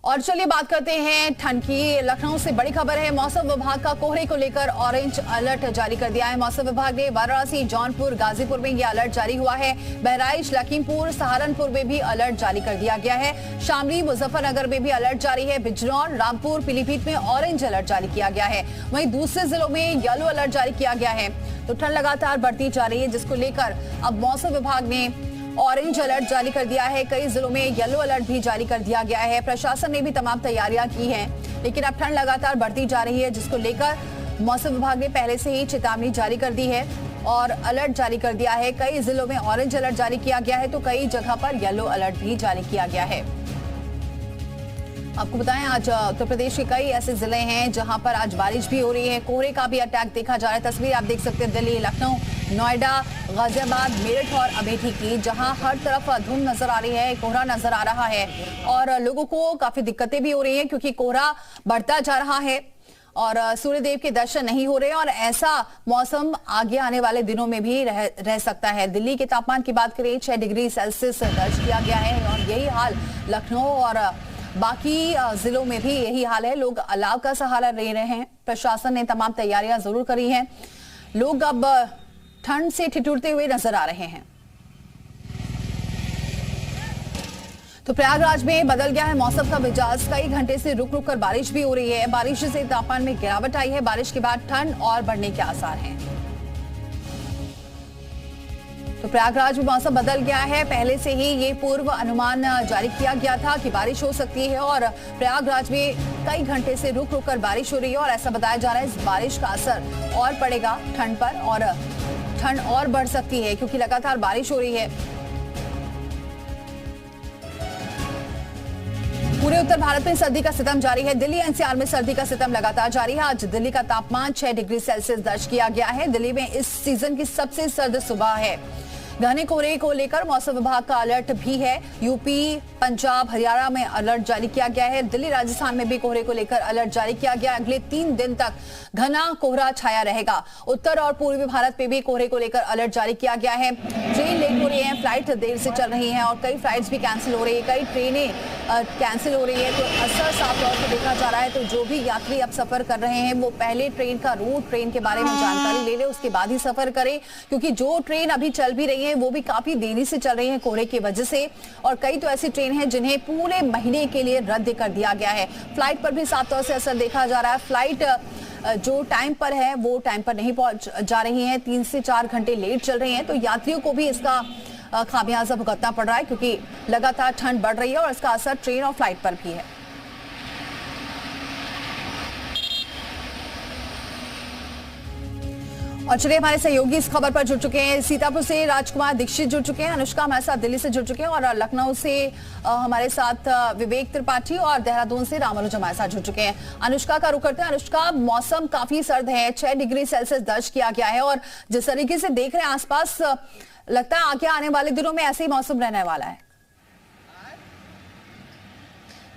और चलिए बात करते हैं ठंड की। लखनऊ से बड़ी खबर है, मौसम विभाग का कोहरे को लेकर ऑरेंज अलर्ट जारी कर दिया है। मौसम विभाग ने वाराणसी, जौनपुर, गाजीपुर में यह अलर्ट जारी हुआ है। बहराइच, लखीमपुर, सहारनपुर में भी अलर्ट जारी कर दिया गया है। शामली, मुजफ्फरनगर में भी अलर्ट जारी है। बिजनौर, रामपुर, पीलीभीत में ऑरेंज अलर्ट जारी किया गया है। वहीं दूसरे जिलों में येलो अलर्ट जारी किया गया है। तो ठंड लगातार बढ़ती जा रही है, जिसको लेकर अब मौसम विभाग ने ऑरेंज अलर्ट जारी कर दिया है। कई जिलों में येलो अलर्ट भी जारी कर दिया गया है। प्रशासन ने भी तमाम तैयारियां की हैं, लेकिन अब ठंड लगातार बढ़ती जा रही है, जिसको लेकर मौसम विभाग ने पहले से ही चेतावनी जारी कर दी है और अलर्ट जारी कर दिया है। कई जिलों में ऑरेंज अलर्ट जारी किया गया है, तो कई जगह पर येलो अलर्ट भी जारी किया गया है। आपको बताएं, आज उत्तर प्रदेश के कई ऐसे जिले हैं जहां पर आज बारिश भी हो रही है। कोहरे का भी अटैक देखा जा रहा है। तस्वीर आप देख सकते हैं दिल्ली, लखनऊ, नोएडा, गाजियाबाद, मेरठ और अमेठी की, जहां हर तरफ धुंध नजर आ रही है, कोहरा नजर आ रहा है और लोगों को काफी दिक्कतें भी हो रही हैं, क्योंकि कोहरा बढ़ता जा रहा है और सूर्यदेव के दर्शन नहीं हो रहे हैं और ऐसा मौसम आगे आने वाले दिनों में भी रह सकता है। दिल्ली के तापमान की बात करें, 6 डिग्री सेल्सियस दर्ज किया गया है और यही हाल लखनऊ और बाकी जिलों में भी यही हाल है। लोग अलाव का सहारा ले रहे हैं। प्रशासन ने तमाम तैयारियां जरूर करी हैं। लोग अब ठंड से ठिठुरते हुए नजर आ रहे हैं। तो प्रयागराज में बदल गया है मौसम का मिजाज। कई घंटे से रुक रुक कर बारिश भी हो रही है। बारिश से तापमान में गिरावट आई है। बारिश के बाद ठंड और बढ़ने के आसार हैं। तो प्रयागराज में मौसम बदल गया है। पहले से ही ये पूर्व अनुमान जारी किया गया था कि बारिश हो सकती है और प्रयागराज में कई घंटे से रुक रुक कर बारिश हो रही है और ऐसा बताया जा रहा है इस बारिश का असर और पड़ेगा ठंड पर और ठंड और बढ़ सकती है, क्योंकि लगातार बारिश हो रही है। पूरे उत्तर भारत में सर्दी का सितम जारी है। दिल्ली एनसीआर में सर्दी का सितम लगातार जारी है। आज दिल्ली का तापमान 6 डिग्री सेल्सियस दर्ज किया गया है। दिल्ली में इस सीजन की सबसे सर्द सुबह है। घने कोहरे को लेकर मौसम विभाग का अलर्ट भी है। यूपी, पंजाब, हरियाणा में अलर्ट जारी किया गया है। दिल्ली, राजस्थान में भी कोहरे को लेकर अलर्ट जारी किया गया। अगले 3 दिन तक घना कोहरा छाया रहेगा। उत्तर और पूर्वी भारत में भी कोहरे को लेकर अलर्ट जारी किया गया है। ट्रेन लेट हो रही है, फ्लाइट देर से चल रही हैं और कई फ्लाइट्स भी कैंसिल हो रही है, कई ट्रेनें कैंसिल हो रही है। तो असर साफ तौर पर देखा जा रहा है। तो जो भी यात्री अब सफर कर रहे हैं वो पहले ट्रेन का रूट, ट्रेन के बारे में जानकारी ले ले, उसके बाद ही सफर करें, क्योंकि जो ट्रेन अभी चल भी रही है वो भी काफी देरी से चल रही है कोहरे की वजह से। और कई तो ऐसी ट्रेन हैं जिन्हें पूरे महीने के लिए रद्द कर दिया गया है। फ्लाइट पर भी साफ तौर से असर देखा जा रहा है। फ्लाइट जो टाइम पर है वो टाइम पर नहीं पहुंच जा रही हैं, 3 से 4 घंटे लेट चल रही हैं। तो यात्रियों को भी इसका खामियाजा भुगतना पड़ रहा है, क्योंकि लगातार ठंड बढ़ रही है और इसका असर ट्रेन और फ्लाइट पर भी है। और चलिए हमारे सहयोगी इस खबर पर जुड़ चुके हैं। सीतापुर से राजकुमार दीक्षित जुड़ चुके हैं, अनुष्का हमारे साथ दिल्ली से जुड़ चुके हैं और लखनऊ से हमारे साथ विवेक त्रिपाठी और देहरादून से रामानुज हमारे साथ जुड़ चुके हैं। अनुष्का का रुख करते हैं। अनुष्का, मौसम काफी सर्द है, 6 डिग्री सेल्सियस दर्ज किया गया है और जिस तरीके से देख रहे हैं आसपास, लगता है आगे आने वाले दिनों में ऐसे ही मौसम रहने वाला है।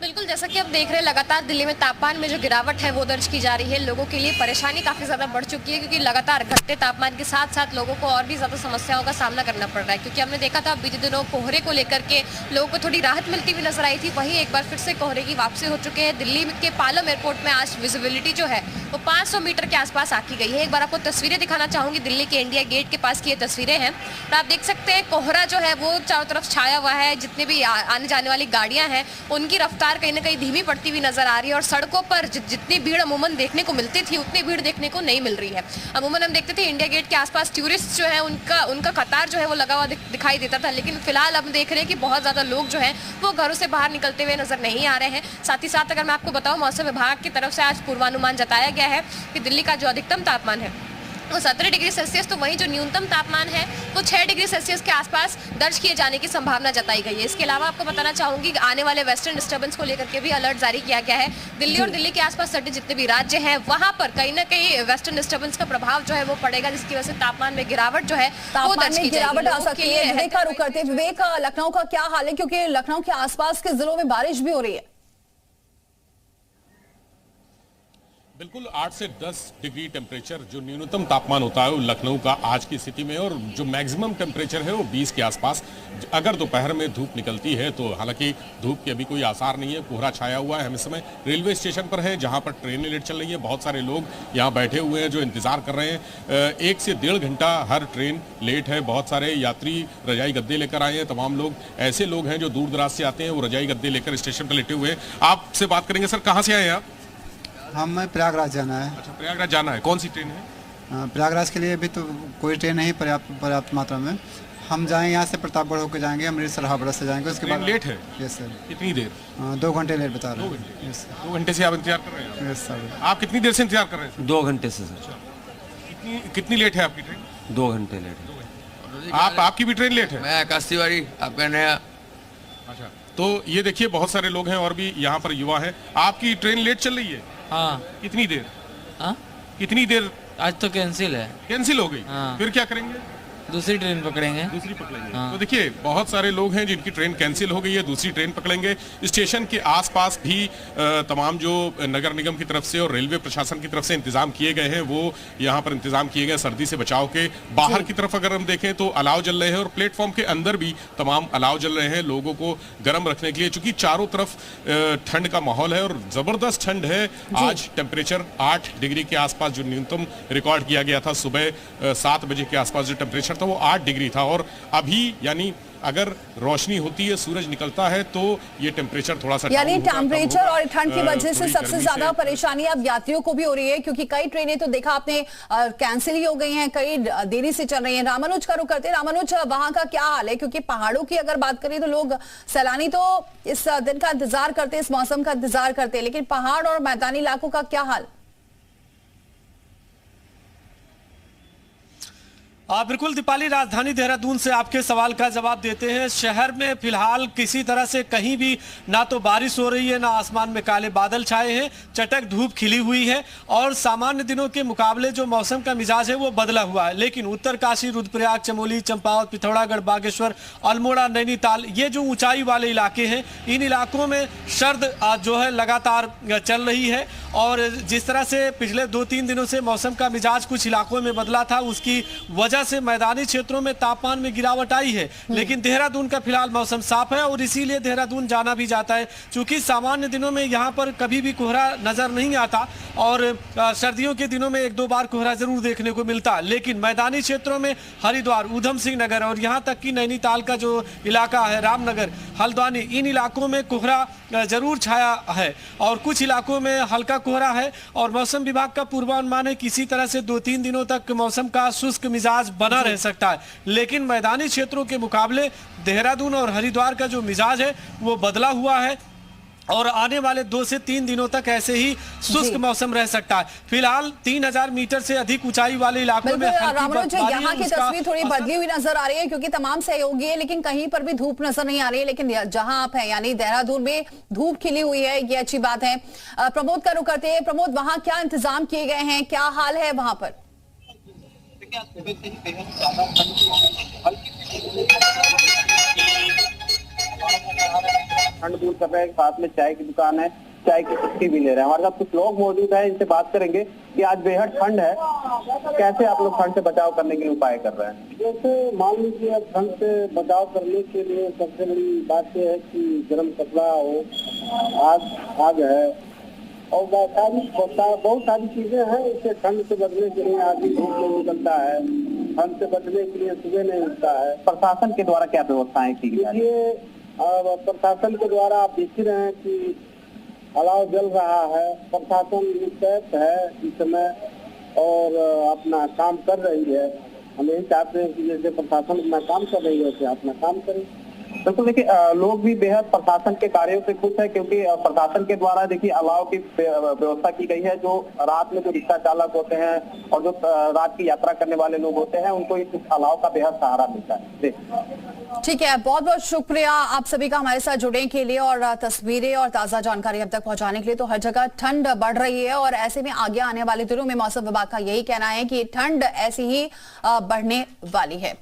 बिल्कुल, जैसा कि आप देख रहे हैं, लगातार दिल्ली में तापमान में जो गिरावट है वो दर्ज की जा रही है। लोगों के लिए परेशानी काफी ज्यादा बढ़ चुकी है, क्योंकि लगातार घटते तापमान के साथ साथ लोगों को और भी ज्यादा समस्याओं का सामना करना पड़ रहा है। क्योंकि हमने देखा था बीते दिनों कोहरे को लेकर के लोगों को थोड़ी राहत मिलती हुई नजर आई थी, वहीं एक बार फिर से कोहरे की वापसी हो चुके हैं। दिल्ली के पालम एयरपोर्ट में आज विजिबिलिटी जो है वो 500 मीटर के आसपास आकी गई है। एक बार आपको तस्वीरें दिखाना चाहूंगी। दिल्ली के इंडिया गेट के पास की ये तस्वीरें हैं और आप देख सकते हैं कोहरा जो है वो चारों तरफ छाया हुआ है। जितने भी आने जाने वाली गाड़ियां हैं उनकी रफ्तार कहीं ना कहीं धीमी पड़ती हुई नजर आ रही है और सड़कों पर जितनी भीड़ अमूमन देखने को मिलती थी उतनी भीड़ देखने को नहीं मिल रही है। अमूमन हम देखते थे इंडिया गेट के आसपास टूरिस्ट जो है उनका कतार जो है वो लगा हुआ दिखाई देता था, लेकिन फिलहाल हम देख रहे हैं कि बहुत ज्यादा लोग जो है वो घरों से बाहर निकलते हुए नजर नहीं आ रहे हैं। साथ ही साथ अगर मैं आपको बताऊं, मौसम विभाग की तरफ से आज पूर्वानुमान जताया गया है कि दिल्ली का जो अधिकतम तापमान है वो 17 डिग्री सेल्सियस, तो वहीं जो न्यूनतम तापमान है वो 6 डिग्री सेल्सियस के आसपास दर्ज किए जाने की संभावना जताई गई है। इसके अलावा आपको बताना चाहूंगी कि आने वाले वेस्टर्न डिस्टर्बेंस को लेकर के भी अलर्ट जारी किया गया है। दिल्ली और दिल्ली के आसपास सटे जितने भी राज्य हैं वहां पर कहीं ना कहीं वेस्टर्न डिस्टर्बेंस का प्रभाव जो है वो पड़ेगा, जिसकी वजह से तापमान में गिरावट जो है वो दर्ज की गिरावट आ सकती है। विवेक का रुख करते हैं। विवेक, लखनऊ का क्या हाल है, क्योंकि लखनऊ के आसपास के जिलों में बारिश भी हो रही है? बिल्कुल 8 से 10 डिग्री टेम्परेचर जो न्यूनतम तापमान होता है वो लखनऊ का आज की स्थिति में, और जो मैक्सिमम टेम्परेचर है वो 20 के आसपास। अगर दोपहर में धूप निकलती है तो हालांकि धूप के अभी कोई आसार नहीं है, कोहरा छाया हुआ है। हम इस समय रेलवे स्टेशन पर है जहां पर ट्रेनें लेट चल रही है। बहुत सारे लोग यहाँ बैठे हुए हैं जो इंतजार कर रहे हैं। 1 से 1.5 घंटा हर ट्रेन लेट है। बहुत सारे यात्री रजाई गद्दे लेकर आए हैं। तमाम लोग ऐसे लोग हैं जो दूर दराज से आते हैं, वो रजाई गद्दे लेकर स्टेशन पर लेटे हुए हैं। आपसे बात करेंगे। सर, कहाँ से आए हैं आप? हमें प्रयागराज जाना है। अच्छा, प्रयागराज जाना है। कौन सी ट्रेन है? प्रयागराज के लिए अभी तो कोई ट्रेन नहीं पर्याप्त मात्रा में। हम जाएंगे यहाँ से प्रतापगढ़ होकर जाएंगे, अमृतसर हावड़ा से जाएंगे। उसके बाद लेट है? Yes sir. कितनी देर? 2 घंटे लेट बता रहे हैं। 2 घंटे? Yes sir. 2 घंटे से आप इंतजार कर रहे हैं? Yes sir. आप कितनी देर से इंतजार कर रहे हैं? 2 घंटे से सर। कितनी लेट है आपकी ट्रेन? 2 घंटे लेट है। आपकी भी ट्रेन लेट है? मैं आकाश तिवारी, आपका नया। अच्छा, तो ये देखिए बहुत सारे लोग हैं और भी यहाँ पर युवा हैं। आपकी ट्रेन लेट चल रही है? हाँ। कितनी देर? हाँ? कितनी देर? आज तो कैंसिल है। कैंसिल हो गई? हाँ। फिर क्या करेंगे? दूसरी ट्रेन पकड़ेंगे। दूसरी पकड़ेंगे। हाँ। तो देखिए बहुत सारे लोग हैं जिनकी ट्रेन कैंसिल हो गई है, दूसरी ट्रेन पकड़ेंगे। स्टेशन के आसपास भी तमाम जो नगर निगम की तरफ से और रेलवे प्रशासन की तरफ से इंतजाम किए गए हैं वो यहाँ पर इंतजाम किए गए सर्दी से बचाव के। बाहर की तरफ अगर हम देखें तो अलाव जल रहे हैं और प्लेटफॉर्म के अंदर भी तमाम अलाव जल रहे हैं लोगों को गर्म रखने के लिए, चूंकि चारों तरफ ठंड का माहौल है और जबरदस्त ठंड है। आज टेम्परेचर 8 डिग्री के आसपास जो न्यूनतम रिकॉर्ड किया गया था, सुबह 7 बजे के आसपास जो टेम्परेचर था वो 8 डिग्री था। और अभी यानी अगर रोशनी होती है, सूरज निकलता है तो ये टेम्परेचर थोड़ा सा यानी डाउन होगा, टेम्परेचर और ठंड की वजह से थोड़ी सबसे गर्मी ज्यादा से। परेशानी अब यात्रियों को भी हो रही है, क्योंकि कई ट्रेनें तो देखा आपने कैंसिल ही हो गई हैं, कई देरी से चल रही हैं। रामानुज का रुख करते हैं। रामानुज, वहां का क्या हाल है? क्योंकि पहाड़ों की अगर बात करें तो लोग सैलानी तो इस दिन का इंतजार करते हैं, इस मौसम का इंतजार करते हैं, लेकिन पहाड़ और मैदानी इलाकों का क्या हाल? बिल्कुल दीपाली, राजधानी देहरादून से आपके सवाल का जवाब देते हैं। शहर में फिलहाल किसी तरह से कहीं भी ना तो बारिश हो रही है, ना आसमान में काले बादल छाए हैं, चटक धूप खिली हुई है और सामान्य दिनों के मुकाबले जो मौसम का मिजाज है वो बदला हुआ है। लेकिन उत्तरकाशी, रुद्रप्रयाग, चमोली, चंपावत, पिथौरागढ़, बागेश्वर, अल्मोड़ा, नैनीताल, ये जो ऊंचाई वाले इलाके हैं, इन इलाकों में सर्द जो है लगातार चल रही है। और जिस तरह से पिछले 2-3 दिनों से मौसम का मिजाज कुछ इलाकों में बदला था, उसकी वजह से मैदानी क्षेत्रों में तापमान में गिरावट आई है। लेकिन देहरादून का फिलहाल मौसम साफ है और इसीलिए देहरादून जाना भी जाता है, क्योंकि सामान्य दिनों में यहाँ पर कभी भी कोहरा नजर नहीं आता और सर्दियों के दिनों में 1-2 बार कोहरा जरूर देखने को मिलता। लेकिन मैदानी क्षेत्रों में हरिद्वार, ऊधम सिंह नगर और यहाँ तक कि नैनीताल का जो इलाका है, रामनगर, हल्द्वानी, इन इलाकों में कोहरा जरूर छाया है और कुछ इलाकों में हल्का कोहरा है। और मौसम विभाग का पूर्वानुमान है कि इसी तरह से 2-3 दिनों तक मौसम का शुष्क मिजाज बना रह सकता है। लेकिन मैदानी क्षेत्रों के मुकाबले देहरादून और हरिद्वार का जो मिजाज है वो बदला हुआ है और आने वाले 2 से 3 दिनों तक ऐसे ही शुष्क मौसम रह सकता है। फिलहाल 3000 मीटर से अधिक ऊंचाई वाले इलाकों में रामानुज, यहाँ की तस्वीर थोड़ी बदली हुई नजर आ रही है क्योंकि तमाम सहयोगी है, लेकिन कहीं पर भी धूप नजर नहीं आ रही है। लेकिन जहां आप हैं यानी देहरादून में धूप खिली हुई है, ये अच्छी बात है। प्रमोद का रुख करते हैं। प्रमोद, वहां क्या इंतजाम किए गए हैं, क्या हाल है वहां पर? ठंड दूर कर रहे हैं, साथ में चाय की दुकान है, चाय की चुस्की भी ले रहे हैं। हमारे साथ कुछ लोग मौजूद हैं, इनसे बात करेंगे कि आज बेहद ठंड है, कैसे आप लोग ठंड से बचाव करने के लिए उपाय कर रहे हैं? जैसे मान लीजिए ठंड से बचाव करने के लिए सबसे बड़ी बात यह है कि गर्म कपड़ा हो, आग है और बहुत सारी चीजें हैं। इससे ठंड से बचने के लिए आदमी धूप नहीं निकलता है, ठंड से बचने के लिए सुबह नहीं उठता है। प्रशासन के द्वारा क्या व्यवस्थाएं की गई? देखिए, प्रशासन के द्वारा आप देख ही रहे हैं कि अलाव जल रहा है, प्रशासन मुस्तैद है इस समय और अपना काम कर रही है। हम यही चाहते हैं कि जैसे प्रशासन अपना काम कर रही है वैसे अपना काम करें। बिल्कुल, देखिए लोग भी बेहद प्रशासन के कार्यों से खुश है क्योंकि प्रशासन के द्वारा देखिए अलाव की व्यवस्था की गई है। जो रात में जो रिक्शा चालक होते हैं और जो रात की यात्रा करने वाले लोग होते हैं उनको इस अलाव का बेहद सहारा मिलता है। ठीक है, बहुत बहुत शुक्रिया आप सभी का हमारे साथ जुड़ने के लिए और तस्वीरें और ताजा जानकारी अब तक पहुंचाने के लिए। तो हर जगह ठंड बढ़ रही है और ऐसे में आगे आने वाले दिनों में मौसम विभाग का यही कहना है कि ठंड ऐसी ही बढ़ने वाली है।